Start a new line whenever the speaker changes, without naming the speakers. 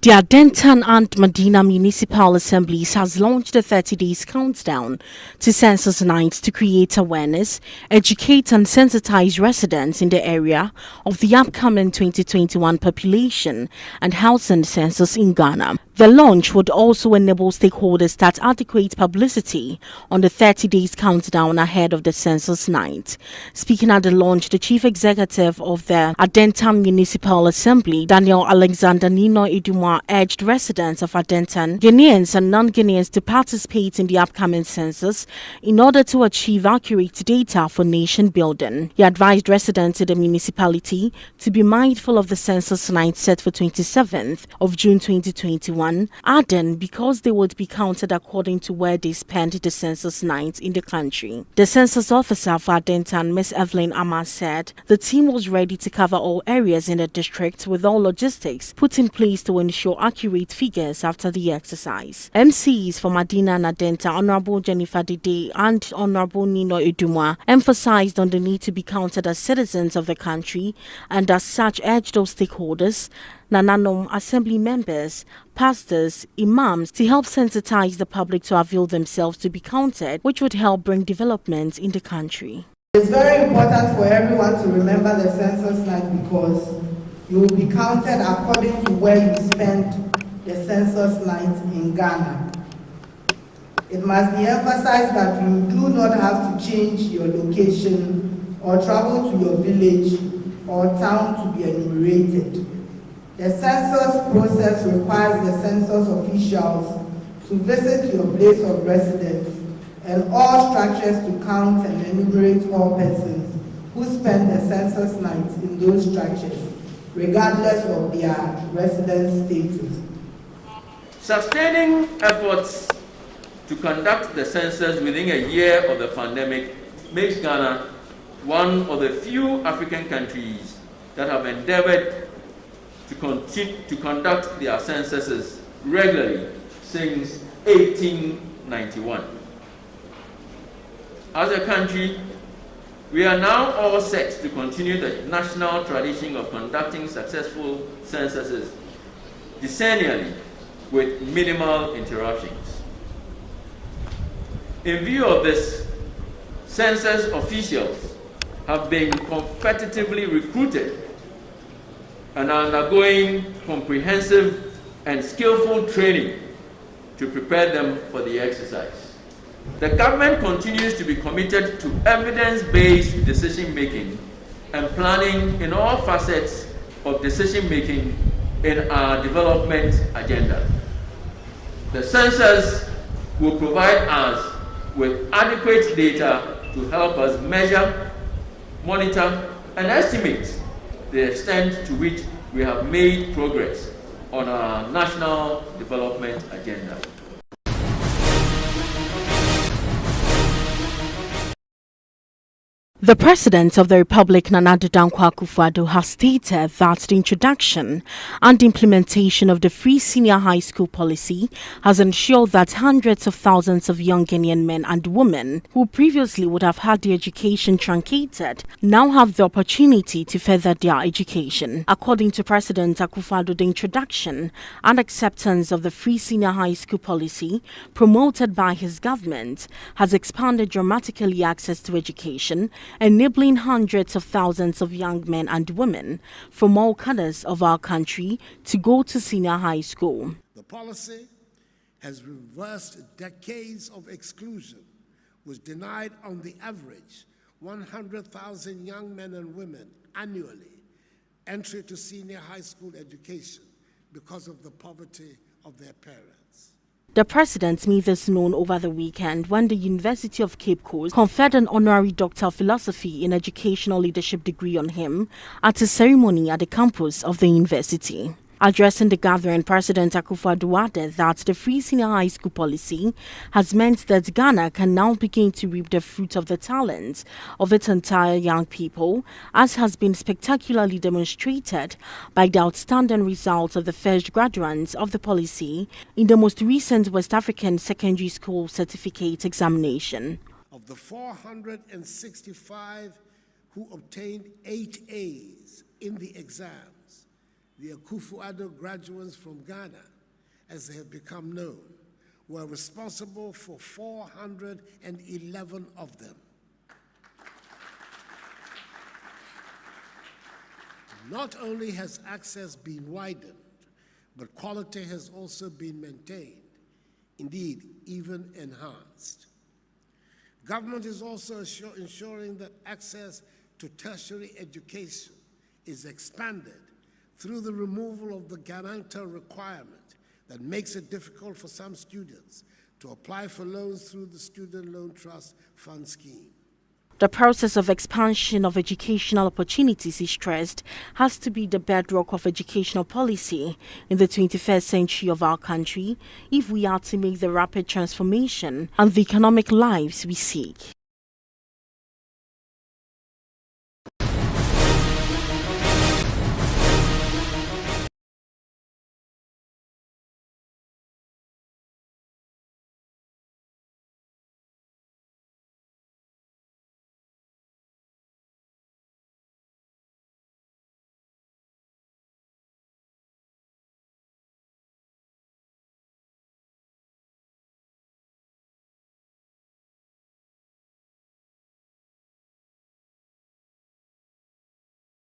The Adentan and Medina Municipal Assemblies has launched a 30 days countdown to census night to create awareness, educate and sensitize residents in the area of the upcoming 2021 population and housing census in Ghana. The launch would also enable stakeholders that adequate publicity on the 30 days countdown ahead of the census night. Speaking at the launch, the chief executive of the Adentan Municipal Assembly, Daniel Alexander Nino Iduma, urged residents of Adentan, Ghanaians and non-Ghanaians to participate in the upcoming census in order to achieve accurate data for nation building. He advised residents in the municipality to be mindful of the census night set for 27th of June 2021, adding because they would be counted according to where they spent the census night in the country. The census officer for Adentan, Ms. Evelyn Amma, said the team was ready to cover all areas in the district with all logistics put in place to ensure accurate figures after the exercise. MCs for Medina and Adenta, Honorable Jennifer Dede and Honorable Nino Iduma, emphasized on the need to be counted as citizens of the country and as such urged those stakeholders, Nananom Assembly members, pastors, imams to help sensitize the public to avail themselves to be counted, which would help bring development in the country.
It's very important for everyone to remember the census night because you will be counted according to where you spent the census night in Ghana. It must be emphasized that you do not have to change your location or travel to your village or town to be enumerated. The census process requires the census officials to visit your place of residence and all structures to count and enumerate all persons who spend the census night in those structures, regardless of their residence status.
Sustaining efforts to conduct the census within a year of the pandemic makes Ghana one of the few African countries that have endeavored to continue to conduct their censuses regularly since 1891. As a country, we are now all set to continue the national tradition of conducting successful censuses decennially with minimal interruptions. In view of this, census officials have been competitively recruited and are undergoing comprehensive and skillful training to prepare them for the exercise. The government continues to be committed to evidence-based decision-making and planning in all facets of decision-making in our development agenda. The census will provide us with adequate data to help us measure, monitor, and estimate the extent to which we have made progress on our national development agenda.
The President of the Republic, Nana Addo Dankwa Akufo-Addo, has stated that the introduction and implementation of the free senior high school policy has ensured that hundreds of thousands of young Ghanaian men and women who previously would have had their education truncated now have the opportunity to further their education. According to President Akufo-Addo, the introduction and acceptance of the free senior high school policy promoted by his government has expanded dramatically access to education, enabling hundreds of thousands of young men and women from all corners of our country to go to senior high school.
The policy has reversed decades of exclusion, which denied on the average 100,000 young men and women annually entry to senior high school education because of the poverty of their parents.
The President made this known over the weekend when the University of Cape Coast conferred an honorary Doctor of Philosophy in Educational Leadership degree on him at a ceremony at the campus of the university. Addressing the gathering, President Akufo-Addo added that the free senior high school policy has meant that Ghana can now begin to reap the fruit of the talents of its entire young people, as has been spectacularly demonstrated by the outstanding results of the first graduates of the policy in the most recent West African secondary school certificate examination.
Of the 465 who obtained 8 A's in the exams, The Akufo-Addo graduates from Ghana, as they have become known, were responsible for 411 of them. Not only has access been widened, but quality has also been maintained, indeed, even enhanced. Government is also ensuring that access to tertiary education is expanded through the removal of the guarantor requirement that makes it difficult for some students to apply for loans through the Student Loan Trust Fund Scheme.
The process of expansion of educational opportunities, he stressed, has to be the bedrock of educational policy in the 21st century of our country if we are to make the rapid transformation and the economic lives we seek.